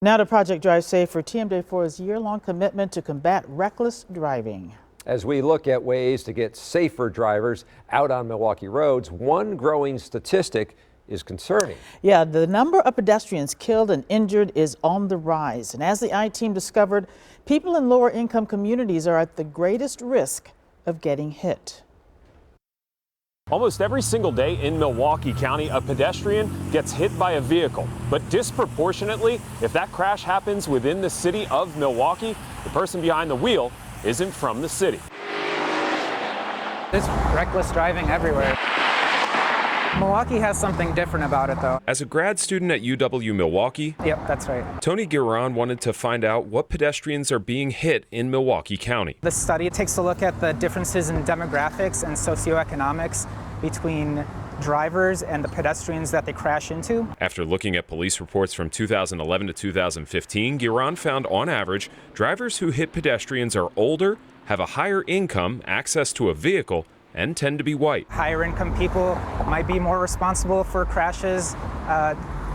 Now to Project Drive Safer, TMJ4's year-long commitment to combat reckless driving. As we look at ways to get safer drivers out on Milwaukee roads, one growing statistic is concerning. Yeah, the number of pedestrians killed and injured is on the rise. And as the I-Team discovered, people in lower income communities are at the greatest risk of getting hit. Almost every single day in Milwaukee County, a pedestrian gets hit by a vehicle. But disproportionately, if that crash happens within the city of Milwaukee, the person behind the wheel isn't from the city. There's reckless driving everywhere. Milwaukee has something different about it, though. As a grad student at UW-Milwaukee, Yep, that's right. Tony Giron wanted to find out what pedestrians are being hit in Milwaukee County. The study takes a look at the differences in demographics and socioeconomics between drivers and the pedestrians that they crash into. After looking at police reports from 2011 to 2015, Giron found on average, drivers who hit pedestrians are older, have a higher income, access to a vehicle, and tend to be white. Higher income people might be more responsible for crashes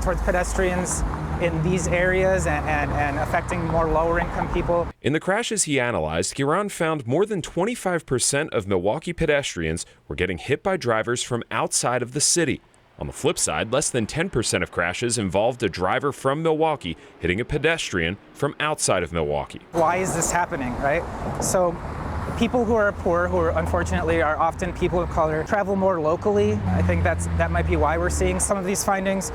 towards pedestrians in these areas and affecting more lower income people. In the crashes he analyzed, Giron found more than 25% of Milwaukee pedestrians were getting hit by drivers from outside of the city. On the flip side, less than 10% of crashes involved a driver from Milwaukee hitting a pedestrian from outside of Milwaukee. Why is this happening, right? So people who are poor, who are unfortunately are often people of color, travel more locally. I think that might be why we're seeing some of these findings.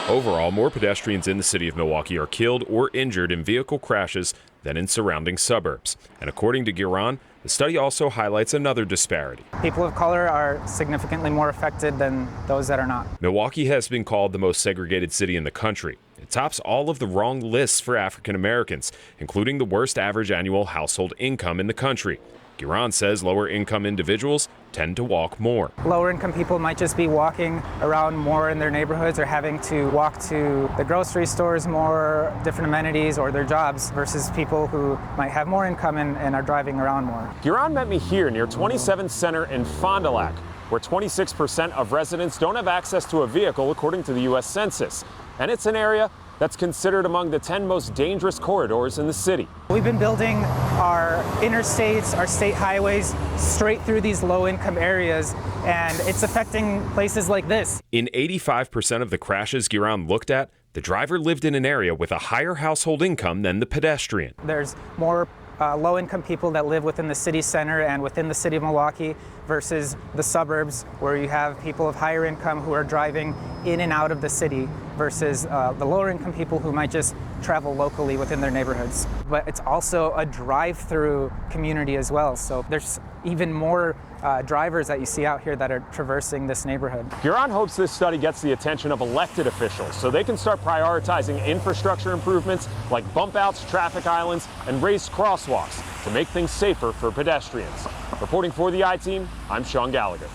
Overall, more pedestrians in the city of Milwaukee are killed or injured in vehicle crashes than in surrounding suburbs. And according to Giron, the study also highlights another disparity. People of color are significantly more affected than those that are not. Milwaukee has been called the most segregated city in the country. It tops all of the wrong lists for African Americans, including the worst average annual household income in the country. Giron says lower income individuals tend to walk more. Lower income people might just be walking around more in their neighborhoods or having to walk to the grocery stores more, different amenities, or their jobs, versus people who might have more income and are driving around more. Giron met me here near 27th Center in Fond du Lac, where 26% of residents don't have access to a vehicle according to the U.S. Census. And it's an area that's considered among the 10 most dangerous corridors in the city. We've been building our interstates, our state highways, straight through these low-income areas, and it's affecting places like this. In 85% of the crashes Giron looked at, the driver lived in an area with a higher household income than the pedestrian. There's more low-income people that live within the city center and within the city of Milwaukee versus the suburbs, where you have people of higher income who are driving in and out of the city versus the lower-income people who might just travel locally within their neighborhoods. But it's also a drive-through community as well, so there's even more drivers that you see out here that are traversing this neighborhood. Giron hopes this study gets the attention of elected officials so they can start prioritizing infrastructure improvements like bump outs, traffic islands, and raised crosswalks to make things safer for pedestrians. Reporting for the I-Team, I'm Sean Gallagher.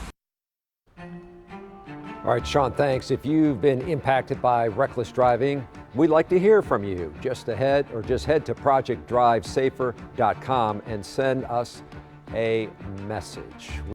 All right, Sean, thanks. If you've been impacted by reckless driving, we'd like to hear from you. Just head to projectdrivesafer.com and send us a message.